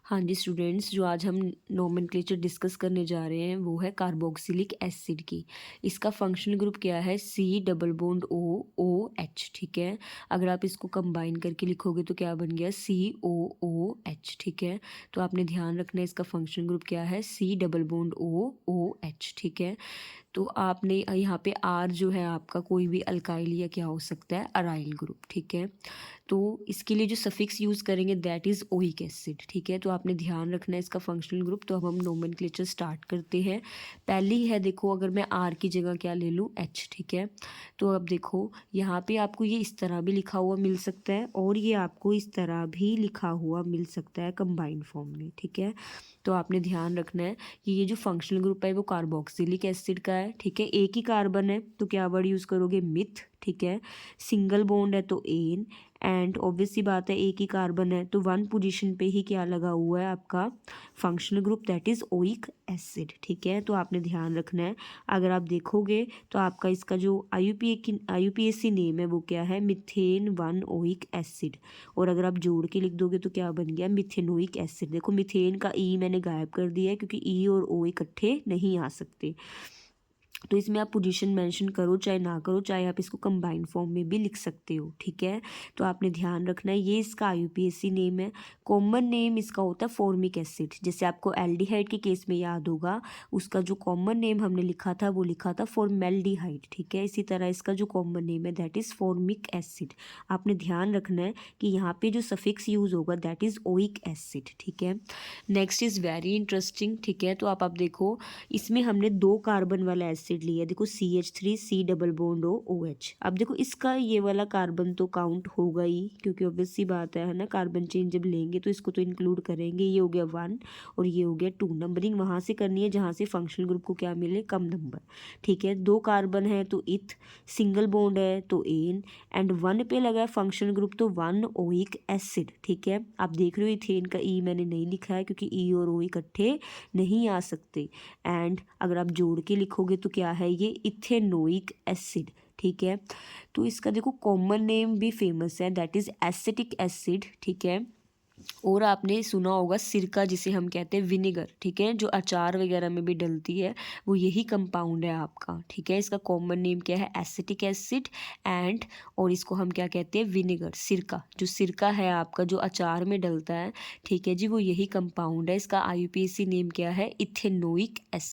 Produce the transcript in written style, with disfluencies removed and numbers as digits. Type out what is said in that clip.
हाँ जी स्टूडेंट्स, जो आज हम नोमेनक्लेचर डिस्कस करने जा रहे हैं वो है कार्बोक्सिलिक एसिड की। इसका फंक्शनल ग्रुप क्या है? C double bond O O H. ठीक है, अगर आप इसको कंबाइन करके लिखोगे तो क्या बन गया? सी ओ ओ एच। ठीक है, तो आपने ध्यान रखना है इसका फंक्शनल ग्रुप क्या है? C double bond O O H. ठीक है, तो आपने यहाँ पे आर जो है आपका कोई भी अल्काइल या क्या हो सकता है? Aryl group. ठीक है, तो इसके लिए जो सफिक्स यूज़ करेंगे दैट इज़ ओइक एसिड। ठीक है, तो आपने ध्यान रखना है इसका फंक्शनल ग्रुप। तो अब हम नोमेनक्लेचर स्टार्ट करते हैं। पहली है, देखो अगर मैं आर की जगह क्या ले लूँ? एच। ठीक है, तो अब देखो यहाँ पे आपको ये इस तरह भी लिखा हुआ मिल सकता है और ये आपको इस तरह भी लिखा हुआ मिल सकता है कंबाइंड फॉर्म में। ठीक है, तो आपने ध्यान रखना है कि ये जो फंक्शनल ग्रुप है वो कार्बोक्सिलिक एसिड का है। ठीक है, एक ही कार्बन है तो क्या वर्ड यूज़ करोगे? मिथ। ठीक है, सिंगल बॉन्ड है तो एन, एंड ऑब्वियस सी बात है एक ही कार्बन है तो वन पोजीशन पे ही क्या लगा हुआ है आपका functional group that is oic acid. ठीक है, तो आपने ध्यान रखना है। अगर आप देखोगे तो आपका इसका जो IUPAC नेम है वो क्या है? Methane one oic acid. और अगर आप जोड़ के लिख दोगे तो क्या बन गया? Methanoic acid. देखो मिथेन का ई मैंने गायब कर दिया है क्योंकि ई और ओ इकट्ठे नहीं आ सकते। तो इसमें आप पोजीशन मेंशन करो चाहे ना करो, चाहे आप इसको कंबाइंड फॉर्म में भी लिख सकते हो। ठीक है, तो आपने ध्यान रखना है ये इसका IUPAC नेम है। कॉमन नेम इसका होता है फॉर्मिक एसिड। जैसे आपको एल्डिहाइड के केस में याद होगा, उसका जो कॉमन नेम हमने लिखा था वो लिखा था फॉर्मेल्डिहाइड। ठीक है, इसी तरह इसका जो कॉमन नेम है दैट इज़ फॉर्मिक एसिड। आपने ध्यान रखना है कि यहाँ पे जो सफिक्स यूज़ होगा दैट इज़ ओइक एसिड। ठीक है, नेक्स्ट इज़ वेरी इंटरेस्टिंग। ठीक है, तो आप देखो इसमें हमने दो कार्बन वाला एसिड लिया है। देखो CH3 C double bond O OH। अब देखो इसका ये वाला कार्बन तो काउंट होगा ही क्योंकि ऑब्वियस सी बात है ना, कार्बन चेन जब लेंगे तो इसको तो इंक्लूड करेंगे। ये हो गया 1 और ये हो गया 2। नंबरिंग वहाँ से करनी है जहाँ से फंक्शनल ग्रुप को क्या मिले? कम नंबर। ठीक है, दो कार्बन है तो इथ, सिंगल बॉन्ड है तो एन, एंड 1 पे लगा है फंक्शनल ग्रुप तो 1 ओइक एसिड। ठीक है, आप देख रहे हो इथेन का ई मैंने नहीं लिखा है क्योंकि ई और ओ इकट्ठे नहीं आ सकते। एंड अगर आप जोड़ के लिखोगे तो क्या है? ये इथेनोइक एसिड। ठीक है, तो इसका देखो कॉमन नेम भी फेमस है दैट इज़ एसिटिक एसिड। ठीक है, और आपने सुना होगा सिरका जिसे हम कहते हैं विनेगर। ठीक है, जो अचार वगैरह में भी डलती है वो यही कंपाउंड है आपका। ठीक है, इसका कॉमन नेम क्या है? एसिटिक एसिड एंड, और इसको हम क्या कहते हैं? विनेगर। सिरका, जो सिरका है आपका जो अचार में डलता है, ठीक है जी, वो यही कंपाउंड है। इसका IUPAC नेम क्या है? Ethanoic acid.